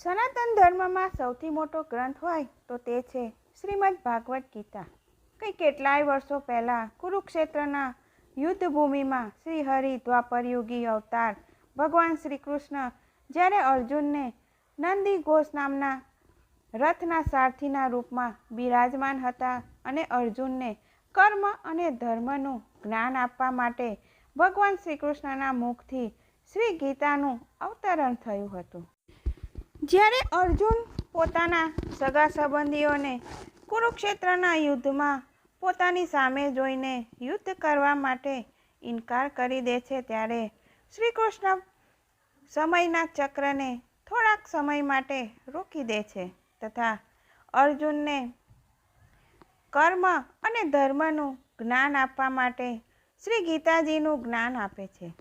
સનાતન ધર્મમાં સૌથી મોટો ગ્રંથ હોય તો તે છે શ્રીમદ ભાગવત ગીતા. કેટલાય વર્ષો પહેલાં કુરુક્ષેત્રના યુદ્ધભૂમિમાં શ્રી હરિ દ્વાપરયુગી અવતાર ભગવાન શ્રી કૃષ્ણ જ્યારે અર્જુનને નંદી ઘોષ નામના રથના સારથીના રૂપમાં બિરાજમાન હતા અને અર્જુનને કર્મ અને ધર્મનું જ્ઞાન આપવા માટે ભગવાન શ્રી કૃષ્ણના મુખથી શ્રી ગીતાનું અવતરણ થયું હતું. જ્યારે અર્જુન પોતાના સગા સંબંધીઓને કુરુક્ષેત્રના યુદ્ધમાં પોતાની સામે જોઈને યુદ્ધ કરવા માટે ઇનકાર કરી દે છે ત્યારે શ્રી કૃષ્ણ સમયના ચક્રને થોડાક સમય માટે રોકી દે છે તથા અર્જુનને કર્મ અને ધર્મનું જ્ઞાન આપવા માટે શ્રી ગીતાજીનું જ્ઞાન આપે છે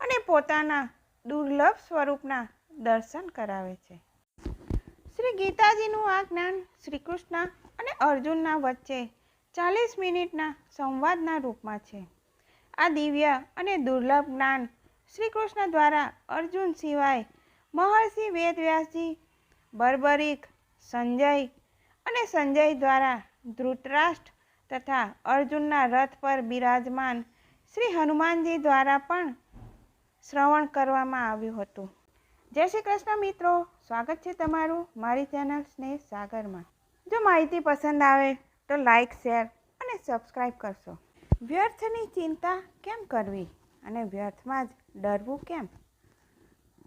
અને પોતાના દુર્લભ સ્વરૂપના દર્શન કરાવે છે. શ્રી ગીતાજીનું આ જ્ઞાન શ્રી કૃષ્ણ અને અર્જુનના વચ્ચે 40 મિનિટના સંવાદના રૂપમાં છે. આ દિવ્ય અને દુર્લભ જ્ઞાન શ્રી કૃષ્ણ દ્વારા અર્જુન સિવાય મહર્ષિ વેદવ્યાસજી, બર્બરીક, સંજય અને સંજય દ્વારા ધૃતરાષ્ટ્ર તથા અર્જુનના રથ પર બિરાજમાન શ્રી હનુમાનજી દ્વારા પણ શ્રવણ કરવામાં આવ્યું હતું. જય શ્રી કૃષ્ણ મિત્રો, સ્વાગત છે તમારું મારી ચેનલ સ્નેહ સાગરમાં. જો માહિતી પસંદ આવે તો લાઈક, શેર અને સબસ્ક્રાઈબ કરશો. વ્યર્થની ચિંતા કેમ કરવી અને વ્યર્થમાં જ ડરવું કેમ?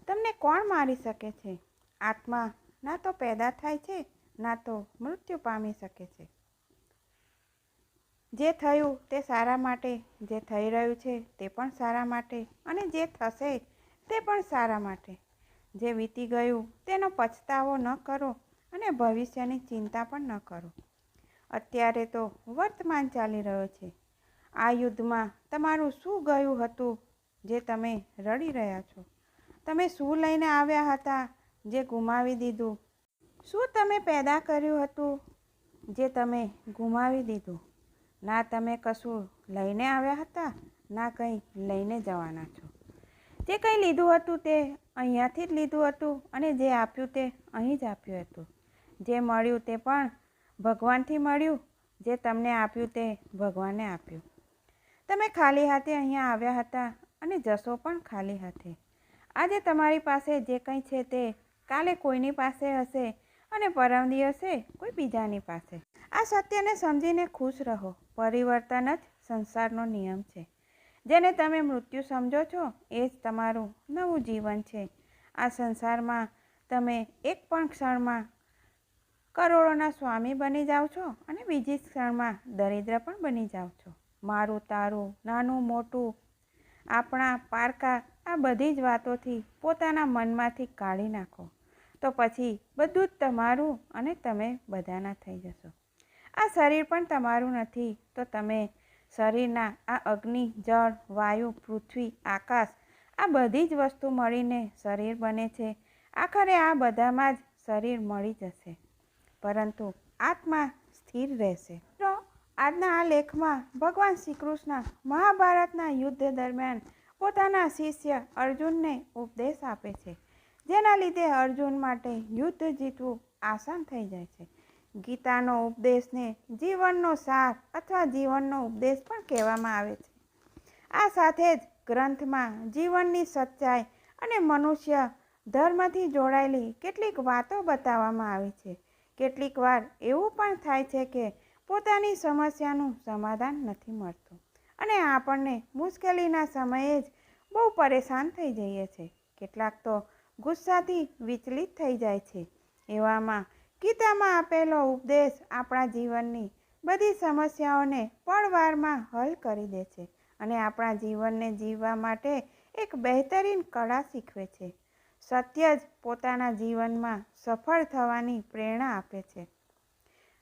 તમને કોણ મારી શકે છે? આત્મા ના તો પેદા થાય છે ના તો મૃત્યુ પામી શકે છે. જે થયું તે સારા માટે, જે થઈ રહ્યું છે તે પણ સારા માટે અને જે થશે તે પણ સારા માટે. જે વીતી ગયું તેનો પછતાવો ન કરો અને ભવિષ્યની ચિંતા પણ ન કરો. અત્યારે તો વર્તમાન ચાલી રહ્યો છે. આ યુદ્ધમાં તમારું શું ગયું હતું જે તમે રડી રહ્યા છો? તમે શું લઈને આવ્યા હતા જે ગુમાવી દીધું? શું તમે પેદા કર્યું હતું જે તમે ગુમાવી દીધું? ના તમે કશું લઈને આવ્યા હતા, ના કંઈ લઈને જવાના છો. જે કંઈ લીધું હતું તે અહીંયાથી જ લીધું હતું અને જે આપ્યું તે અહીં જ આપ્યું હતું. જે મળ્યું તે પણ ભગવાનથી મળ્યું, જે તમને આપ્યું તે ભગવાને આપ્યું. તમે ખાલી હાથે અહીંયા આવ્યા હતા અને જશો પણ ખાલી હાથે. આજે તમારી પાસે જે કંઈ છે તે કાલે કોઈની પાસે હશે અને પરમ દિવસે કોઈ બીજાની પાસે. આ સત્યને સમજીને ખુશ રહો. પરિવર્તન જ સંસારનો નિયમ છે. જેને તમે મૃત્યુ સમજો છો એ જ તમારું નવું જીવન છે. આ સંસારમાં તમે એક પણ ક્ષણમાં કરોડોના સ્વામી બની જાઓ છો અને બીજી ક્ષણમાં દરિદ્ર પણ બની જાઓ છો. મારું તારું, નાનું મોટું, આપણા પારકા, આ બધી જ વાતોથી પોતાના મનમાંથી કાઢી નાખો તો પછી બધું જ તમારું અને તમે બધાના થઈ જશો. આ શરીર પણ તમારું નથી તો તમે શરીરના આ અગ્નિ, જળ, વાયુ, પૃથ્વી, આકાશ, આ બધી જ વસ્તુ મળીને શરીર બને છે. આખરે આ બધામાં જ શરીર મળી જશે પરંતુ આત્મા સ્થિર રહેશે. તો આજના આ લેખમાં ભગવાન શ્રી કૃષ્ણ મહાભારતના યુદ્ધ દરમિયાન પોતાના શિષ્ય અર્જુનને ઉપદેશ આપે છે, જેના લીધે અર્જુન માટે યુદ્ધ જીતવું આસાન થઈ જાય છે. ગીતાનો ઉપદેશને જીવનનો સાર અથવા જીવનનો ઉપદેશ પણ કહેવામાં આવે છે. આ સાથે જ ગ્રંથમાં જીવનની સચ્ચાઈ અને મનુષ્ય ધર્મથી જોડાયેલી કેટલીક વાતો બતાવવામાં આવી છે. કેટલીક વાર એવું પણ થાય છે કે પોતાની સમસ્યાનું સમાધાન નથી મળતું અને આપણને મુશ્કેલીના સમયે જ બહુ પરેશાન થઈ જઈએ છીએ. કેટલાક તો ગુસ્સાથી વિચલિત થઈ જાય છે. એવામાં ગીતામાં આપેલો ઉપદેશ આપણા જીવનની બધી સમસ્યાઓને પળવારમાં હલ કરી દે છે અને આપણા જીવનને જીવવા માટે એક બહેતરીન કળા શીખવે છે. સત્ય જ પોતાના જીવનમાં સફળ થવાની પ્રેરણા આપે છે.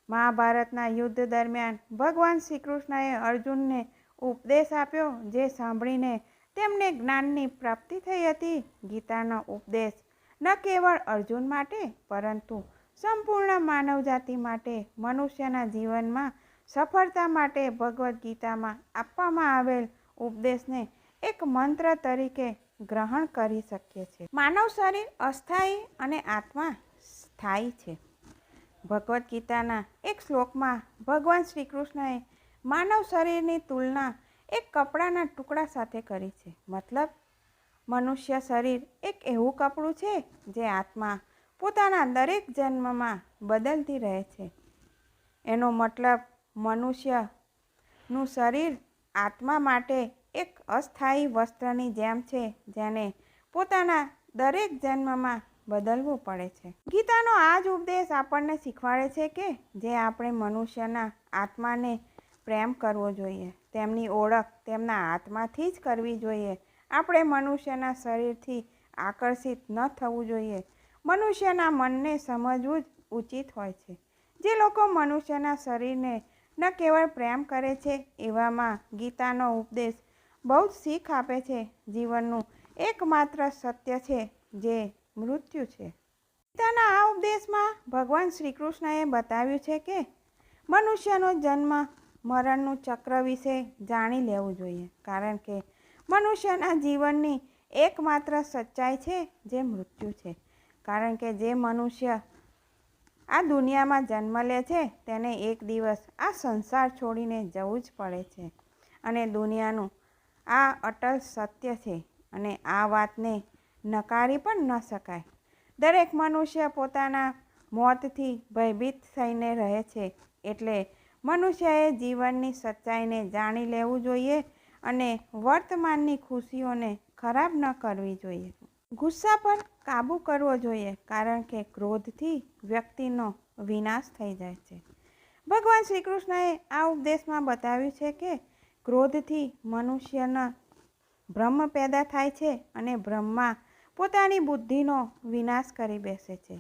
મહાભારતના યુદ્ધ દરમિયાન ભગવાન શ્રી કૃષ્ણએ અર્જુનને ઉપદેશ આપ્યો, જે સાંભળીને તેમને જ્ઞાનની પ્રાપ્તિ થઈ હતી. ગીતાનો ઉપદેશ ન કેવળ અર્જુન માટે પરંતુ સંપૂર્ણ માનવજાતિ માટે, મનુષ્યના જીવનમાં સફળતા માટે ભગવદ્ ગીતામાં આપવામાં આવેલ ઉપદેશને એક મંત્ર તરીકે ગ્રહણ કરી શકીએ છીએ. માનવ શરીર અસ્થાયી અને આત્મા સ્થાયી છે. ભગવદ્ ગીતાના એક શ્લોકમાં ભગવાન શ્રી કૃષ્ણએ માનવ શરીરની તુલના એક કપડાના ટુકડા સાથે કરી છે. મતલબ મનુષ્ય શરીર એક એવું કપડું છે જે આત્મા પોતાના દરેક જન્મમાં બદલતી રહે છે. એનો મતલબ મનુષ્યનું શરીર આત્મા માટે એક અસ્થાયી વસ્ત્રની જેમ છે જેને પોતાના દરેક જન્મમાં બદલવું પડે છે. ગીતાનો આ જ ઉપદેશ આપણને શીખવાડે છે કે જે આપણે મનુષ્યના આત્માને પ્રેમ કરવો જોઈએ, તેમની ઓળખ તેમના આત્માથી જ કરવી જોઈએ. આપણે મનુષ્યના શરીરથી આકર્ષિત ન થવું જોઈએ. મનુષ્યના મનને સમજવું જ ઉચિત હોય છે. જે લોકો મનુષ્યના શરીરને ન કેવળ પ્રેમ કરે છે, એવામાં ગીતાનો ઉપદેશ બહુ જ શીખ આપે છે. જીવનનું એકમાત્ર સત્ય છે જે મૃત્યુ છે. ગીતાના આ ઉપદેશમાં ભગવાન શ્રી કૃષ્ણએ બતાવ્યું છે કે મનુષ્યનો જન્મ મરણનું ચક્ર વિશે જાણી લેવું જોઈએ, કારણ કે મનુષ્યના જીવનની એકમાત્ર સચ્ચાઈ છે જે મૃત્યુ છે. કારણ કે જે મનુષ્ય આ દુનિયામાં જન્મ લે છે તેને એક દિવસ આ સંસાર છોડીને જવું જ પડે છે. અને દુનિયાનું આ અટલ સત્ય છે અને આ વાતને નકારી પણ ન શકાય. દરેક મનુષ્ય પોતાના મોતથી ભયભીત થઈને રહે છે. એટલે મનુષ્યએ જીવનની સચ્ચાઈને જાણી લેવું જોઈએ અને વર્તમાનની ખુશીઓને ખરાબ ન કરવી જોઈએ. ગુસ્સા પર કાબૂ કરવો જોઈએ, કારણ કે ક્રોધથી વ્યક્તિનો વિનાશ થઈ જાય છે. ભગવાન શ્રી કૃષ્ણએ આ ઉપદેશમાં બતાવ્યું છે કે ક્રોધથી મનુષ્યના ભ્રમ પેદા થાય છે અને બ્રહ્મા પોતાની બુદ્ધિનો વિનાશ કરી બેસે છે.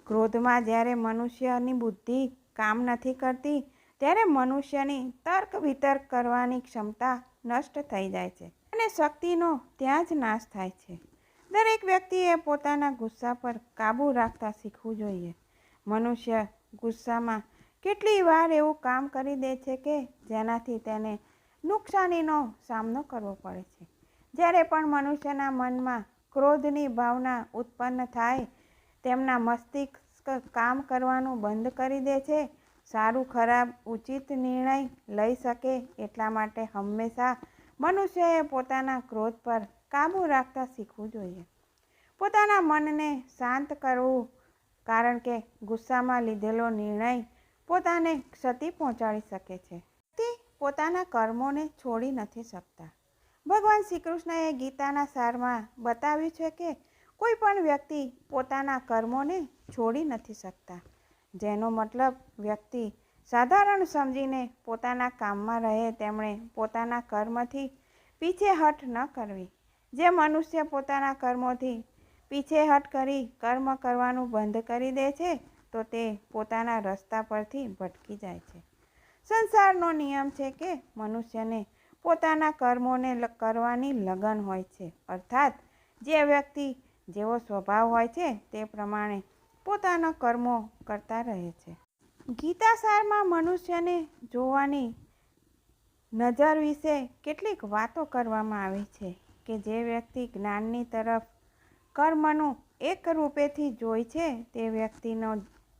ક્રોધમાં જ્યારે મનુષ્યની બુદ્ધિ કામ નથી કરતી ત્યારે મનુષ્યની તર્ક વિતર્ક કરવાની ક્ષમતા નષ્ટ થઈ જાય છે અને શક્તિનો ત્યાં જ નાશ થાય છે. દરેક વ્યક્તિએ પોતાના ગુસ્સા પર કાબૂ રાખતા શીખવું જોઈએ. મનુષ્ય ગુસ્સામાં કેટલી વાર એવું કામ કરી દે છે કે જેનાથી તેને નુકસાનીનો સામનો કરવો પડે છે. જ્યારે પણ મનુષ્યના મનમાં ક્રોધની ભાવના ઉત્પન્ન થાય, તેમના મસ્તિષ્ક કામ કરવાનું બંધ કરી દે છે. સારું ખરાબ ઉચિત નિર્ણય લઈ શકે એટલા માટે હંમેશા મનુષ્યએ પોતાના ક્રોધ પર કાબૂ રાખતા શીખવું જોઈએ. પોતાના મનને શાંત કરવું, કારણ કે ગુસ્સામાં લીધેલો નિર્ણય પોતાને ક્ષતિ પહોંચાડી શકે છે. વ્યક્તિ પોતાના કર્મોને છોડી નથી શકતા. ભગવાન શ્રી કૃષ્ણએ ગીતાના સારમાં બતાવ્યું છે કે કોઈ પણ વ્યક્તિ પોતાના કર્મોને છોડી નથી શકતા. જેનો મતલબ વ્યક્તિ સાધારણ સમજીને પોતાના કામમાં રહે, તેમણે પોતાના કર્મથી પીછેહટ ન કરવી. જે મનુષ્ય પોતાના કર્મોથી પીછેહટ કરી કર્મ કરવાનું બંધ કરી દે છે તો તે પોતાના રસ્તા પરથી ભટકી જાય છે. સંસારનો નિયમ છે કે મનુષ્યને પોતાના કર્મોને કરવાની લગન હોય છે. અર્થાત જે વ્યક્તિ જેવો સ્વભાવ હોય છે તે પ્રમાણે પોતાના કર્મો કરતા રહે છે. ગીતા સારમાં મનુષ્યને જોવાની નજર વિશે કેટલીક વાતો કરવામાં આવી છે કે જે વ્યક્તિ જ્ઞાનની તરફ કર્મનું એક રૂપેથી જોઈ છે તે વ્યક્તિનો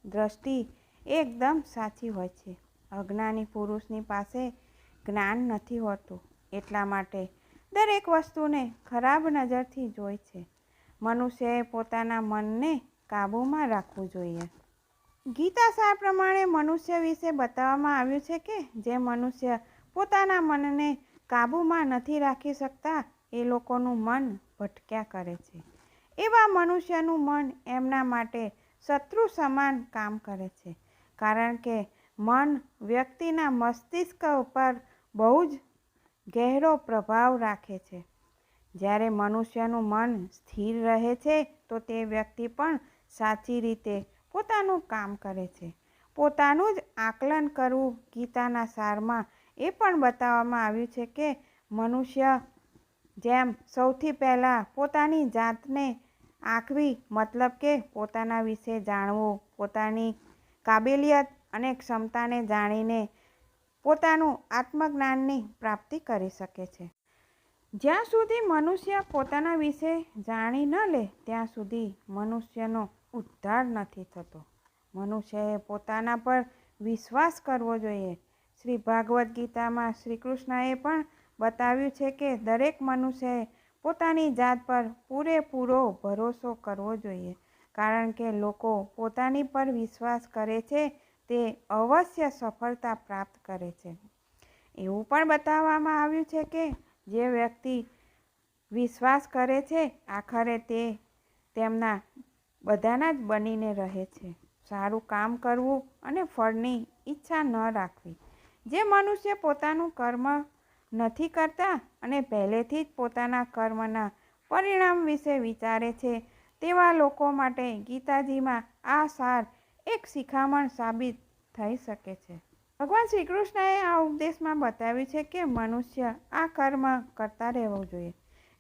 દ્રષ્ટિ એકદમ સાચી હોય છે. અજ્ઞાની પુરુષની પાસે જ્ઞાન નથી હોતું, એટલા માટે દરેક વસ્તુને ખરાબ નજરથી જોઈ છે. મનુષ્યએ પોતાના મનને કાબૂમાં રાખવું જોઈએ. ગીતાસાર પ્રમાણે મનુષ્ય વિશે બતાવવામાં આવ્યું છે કે જે મનુષ્ય પોતાના મનને કાબૂમાં નથી રાખી શકતા એ લોકોનું મન ભટક્યા કરે છે. એવા મનુષ્યનું મન એમના માટે શત્રુ સમાન કામ કરે છે, કારણ કે મન વ્યક્તિના મસ્તિષ્ક ઉપર બહુ જ ગહેરો પ્રભાવ રાખે છે. જ્યારે મનુષ્યનું મન સ્થિર રહે છે તો તે વ્યક્તિ પણ સાચી રીતે પોતાનું કામ કરે છે. પોતાનું જ આકલન કરવું. ગીતાના સારમાં એ પણ બતાવવામાં આવ્યું છે કે મનુષ્ય જેમ સૌથી પહેલાં પોતાની જાતને આંકવી, મતલબ કે પોતાના વિશે જાણવું, પોતાની કાબેલિયત અને ક્ષમતાને જાણીને પોતાનું આત્મજ્ઞાનની પ્રાપ્તિ કરી શકે છે. જ્યાં સુધી મનુષ્ય પોતાના વિશે જાણી ન લે ત્યાં સુધી મનુષ્યનો ઉદ્ધાર નથી થતો. મનુષ્યએ પોતાના પર વિશ્વાસ કરવો જોઈએ. શ્રી ભાગવદ્ ગીતામાં શ્રી કૃષ્ણએ પણ બતાવ્યું છે કે દરેક મનુષ્યએ પોતાની જાત પર પૂરેપૂરો ભરોસો કરવો જોઈએ, કારણ કે લોકો પોતાની પર વિશ્વાસ કરે છે તે અવશ્ય સફળતા પ્રાપ્ત કરે છે. એવું પણ બતાવવામાં આવ્યું છે કે જે વ્યક્તિ વિશ્વાસ કરે છે આખરે તે તેમના બધાના જ બનીને રહે છે. સારું કામ કરવું અને ફળની ઈચ્છા ન રાખવી. જે મનુષ્ય પોતાનું કર્મ નથી કરતા અને પહેલેથી જ પોતાના કર્મના પરિણામ વિશે વિચારે છે તેવા લોકો માટે ગીતાજીમાં આ સાર એક શિખામણ સાબિત થઈ શકે છે. ભગવાન શ્રી કૃષ્ણએ આ ઉપદેશમાં બતાવ્યું છે કે મનુષ્ય આ કર્મ કરતા રહેવું જોઈએ.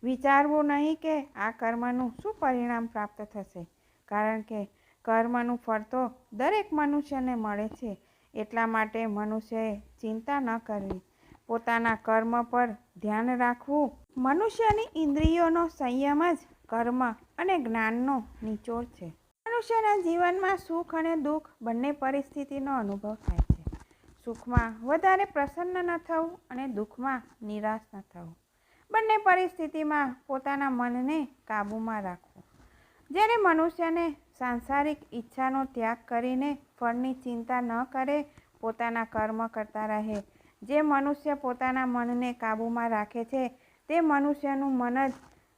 વિચારવું નહીં કે આ કર્મનું શું પરિણામ પ્રાપ્ત થશે, કારણ કે કર્મનું ફળ તો દરેક મનુષ્યને મળે છે. એટલા માટે મનુષ્યએ ચિંતા ન કરવી, પોતાના કર્મ પર ધ્યાન રાખવું. મનુષ્યની ઇન્દ્રિયોનો સંયમ જ કર્મ અને જ્ઞાનનો નિચોડ છે. મનુષ્યના જીવનમાં સુખ અને દુઃખ બંને પરિસ્થિતિનો અનુભવ થાય છે. સુખમાં વધારે પ્રસન્ન ન થવું અને દુઃખમાં નિરાશ ન થવું. બંને પરિસ્થિતિમાં પોતાના મનને કાબૂમાં રાખવું. જ્યારે મનુષ્યને સાંસારિક ઈચ્છાનો ત્યાગ કરીને ફળની ચિંતા ન કરે, પોતાના કર્મ કરતા રહે. જે મનુષ્ય પોતાના મનને કાબૂમાં રાખે છે તે મનુષ્યનું મન જ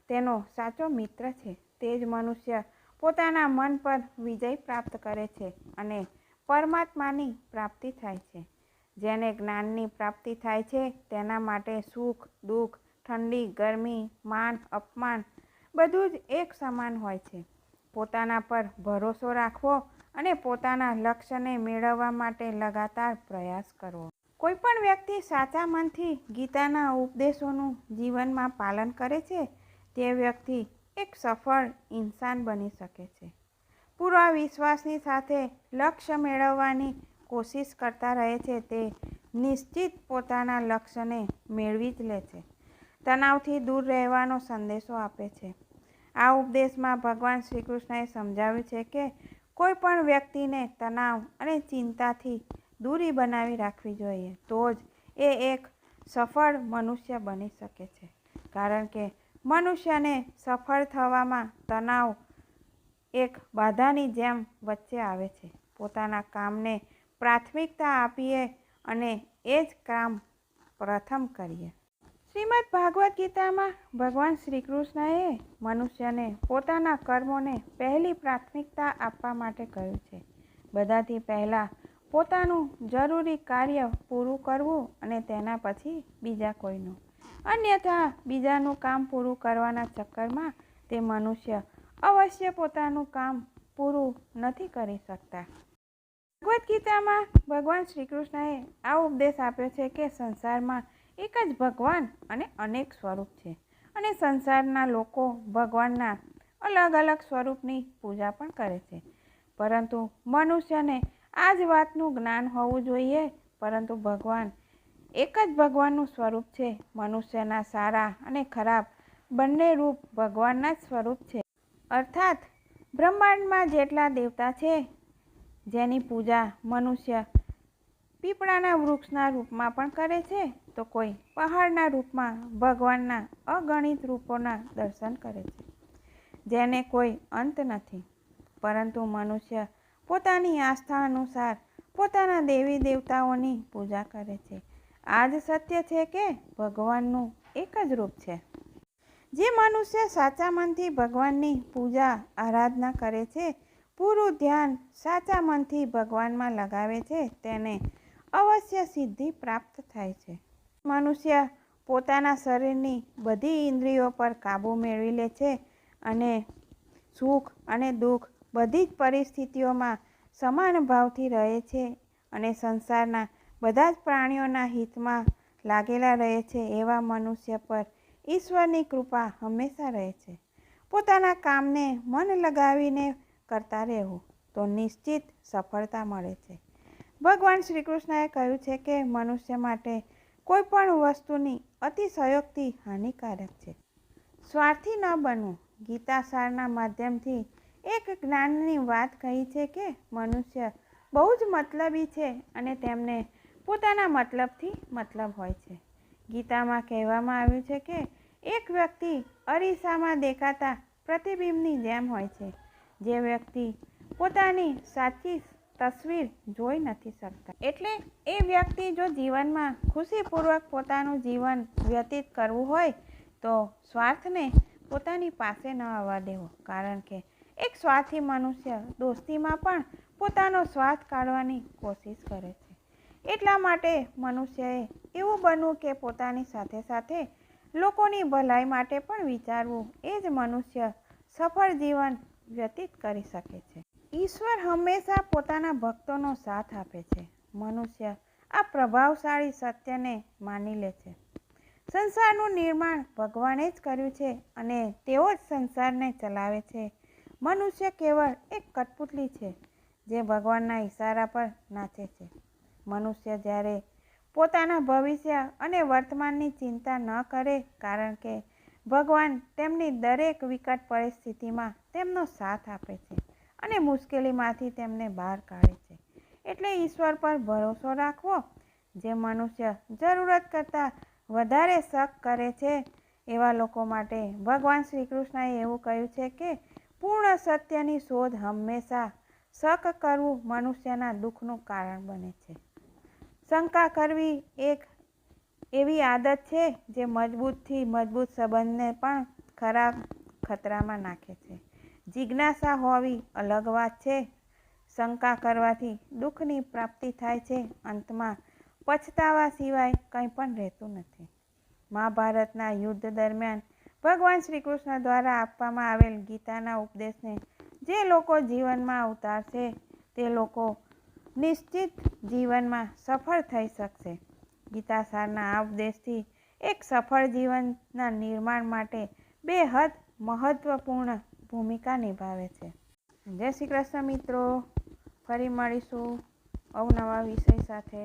તેનો સાચો મિત્ર છે. તે જ મનુષ્ય પોતાના મન પર વિજય પ્રાપ્ત કરે છે અને પરમાત્માની પ્રાપ્તિ થાય છે. જેને જ્ઞાનની પ્રાપ્તિ થાય છે તેના માટે સુખ, દુઃખ, ઠંડી, ગરમી, માન, અપમાન બધું જ એક સમાન હોય છે. પોતાના પર ભરોસો રાખવો અને પોતાના લક્ષ્યને મેળવવા માટે લગાતાર પ્રયાસ કરવો. કોઈ પણ વ્યક્તિ સાચા મનથી ગીતાના ઉપદેશોનું જીવનમાં પાલન કરે છે તે વ્યક્તિ એક સફળ ઇન્સાન બની શકે છે. પૂરા વિશ્વાસની સાથે લક્ષ્ય મેળવવાની કોશિશ કરતા રહે છે તે નિશ્ચિત પોતાના લક્ષ્યને મેળવી જ લે છે. તણાવથી દૂર રહેવાનો સંદેશો આપે છે. આ ઉપદેશમાં ભગવાન શ્રી કૃષ્ણએ સમજાવ્યું છે કે કોઈ પણ વ્યક્તિને તણાવ અને ચિંતાથી દૂરી બનાવી રાખવી જોઈએ, તો જ એ એક સફળ મનુષ્ય બની શકે છે. કારણ કે મનુષ્યને સફળ થવામાં તણાવ એક બાધાની જેમ વચ્ચે આવે છે. પોતાના કામને પ્રાથમિકતા આપીએ અને એ જ કામ પ્રથમ કરીએ. શ્રીમદ્ ભાગવદ્ ગીતામાં ભગવાન શ્રી કૃષ્ણએ મનુષ્યને પોતાના કર્મોને પહેલી પ્રાથમિકતા આપવા માટે કહ્યું છે. બધાથી પહેલાં પોતાનું જરૂરી કાર્ય પૂરું કરવું અને તેના પછી બીજા કોઈનું. અન્યથા બીજાનું કામ પૂરું કરવાના ચક્કરમાં તે મનુષ્ય અવશ્ય પોતાનું કામ પૂરું નથી કરી શકતા. ભગવદ્ ગીતામાં ભગવાન શ્રી કૃષ્ણએ આ ઉપદેશ આપ્યો છે કે સંસારમાં એક જ ભગવાન અને અનેક સ્વરૂપ છે અને સંસારના લોકો ભગવાનના અલગ અલગ સ્વરૂપની પૂજા પણ કરે છે. પરંતુ મનુષ્યને આ જ વાતનું જ્ઞાન હોવું જોઈએ. પરંતુ ભગવાન એક જ ભગવાનનું સ્વરૂપ છે. મનુષ્યના સારા અને ખરાબ બંને રૂપ ભગવાનના જ સ્વરૂપ છે. અર્થાત બ્રહ્માંડમાં જેટલા દેવતા છે જેની પૂજા મનુષ્ય પીપળાના વૃક્ષના રૂપમાં પણ કરે છે, તો કોઈ પહાડના રૂપમાં ભગવાનના અગણિત રૂપોના દર્શન કરે છે જેને કોઈ અંત નથી. પરંતુ મનુષ્ય પોતાની આસ્થા અનુસાર પોતાના દેવી દેવતાઓની પૂજા કરે છે. આ જ સત્ય છે કે ભગવાનનું એક જ રૂપ છે. જે મનુષ્ય સાચા મનથી ભગવાનની પૂજા આરાધના કરે છે, પૂરું ધ્યાન સાચા મનથી ભગવાનમાં લગાવે છે, તેને અવશ્ય સિદ્ધિ પ્રાપ્ત થાય છે. મનુષ્ય પોતાના શરીરની બધી ઇન્દ્રિયો પર કાબૂ મેળવી લે છે અને સુખ અને દુઃખ બધી જ પરિસ્થિતિઓમાં સમાન ભાવથી રહે છે અને સંસારના બધા જ પ્રાણીઓના હિતમાં લાગેલા રહે છે. એવા મનુષ્ય પર ઈશ્વરની કૃપા હંમેશા રહે છે. પોતાના કામને મન લગાવીને કરતા રહેવું તો નિશ્ચિત સફળતા મળે છે. ભગવાન શ્રી કૃષ્ણએ કહ્યું છે કે મનુષ્ય માટે કોઈ પણ વસ્તુની અતિશયોક્તિ હાનિકારક છે. સ્વાર્થી ન બનવું. ગીતાસારના માધ્યમથી એક જ્ઞાનની વાત કહી છે કે મનુષ્ય બહુ જ મતલબી છે અને તેમને પોતાના મતલબથી મતલબ હોય છે. ગીતામાં કહેવામાં આવ્યું છે કે એક વ્યક્તિ અરીસામાં દેખાતા પ્રતિબિંબની જેમ હોય છે. જે વ્યક્તિ પોતાની સાચી તસવીર જોઈ નથી શકતા. એટલે એ વ્યક્તિ જો જીવનમાં ખુશીપૂર્વક પોતાનું જીવન વ્યતીત કરવું હોય તો સ્વાર્થને પોતાની પાસે ન આવવા દેવો. કારણ કે એક સ્વાર્થી મનુષ્ય દોસ્તીમાં પણ પોતાનો સ્વાર્થ કાઢવાની કોશિશ કરે છે. એટલા માટે મનુષ્યએ એવું બનવું કે પોતાની સાથે સાથે લોકોની ભલાઈ માટે પણ વિચારવું. એ જ મનુષ્ય સફળ જીવન વ્યતીત કરી શકે છે. ઈશ્વર હંમેશા પોતાના ભક્તોનો સાથ આપે છે. મનુષ્ય આ પ્રભાવશાળી સત્યને માની લે છે. સંસારનું નિર્માણ ભગવાને જ કર્યું છે અને તેઓ જ સંસારને ચલાવે છે. મનુષ્ય કેવળ એક કઠપુતળી છે જે ભગવાનના ઈશારા પર નાચે છે. મનુષ્ય જ્યારે પોતાના ભવિષ્ય અને વર્તમાનની ચિંતા ન કરે, કારણ કે ભગવાન તેમની દરેક વિકટ પરિસ્થિતિમાં તેમનો સાથ આપે છે અને મુશ્કેલીમાંથી તેમને બહાર કાઢે છે. એટલે ઈશ્વર પર ભરોસો રાખવો. જે મનુષ્ય જરૂરત કરતાં વધારે શક કરે છે એવા લોકો માટે ભગવાન શ્રી કૃષ્ણએ એવું કહ્યું છે કે પૂર્ણ સત્યની શોધ હંમેશા શક કરવું મનુષ્યના દુઃખનું કારણ બને છે. શંકા કરવી એક એવી આદત છે જે મજબૂતથી મજબૂત સંબંધને પણ ખતરામાં નાખે છે. જિજ્ઞાસા હોવી અલગ વાત છે. શંકા કરવાથી દુઃખની પ્રાપ્તિ થાય છે. અંતમાં પછતાવા સિવાય કંઈ પણ રહેતું નથી. મહાભારતના યુદ્ધ દરમિયાન ભગવાન શ્રી કૃષ્ણ દ્વારા આપવામાં આવેલ ગીતાના ઉપદેશને જે લોકો જીવનમાં ઉતારશે તે લોકો નિશ્ચિત જીવનમાં સફળ થઈ શકશે. ગીતાસારના આ ઉપદેશથી એક સફળ જીવનના નિર્માણ માટે બેહદ મહત્વપૂર્ણ ભૂમિકા નિભાવે છે. જય શ્રી કૃષ્ણ મિત્રો. ફરી મળીશું અવનવા વિષય સાથે.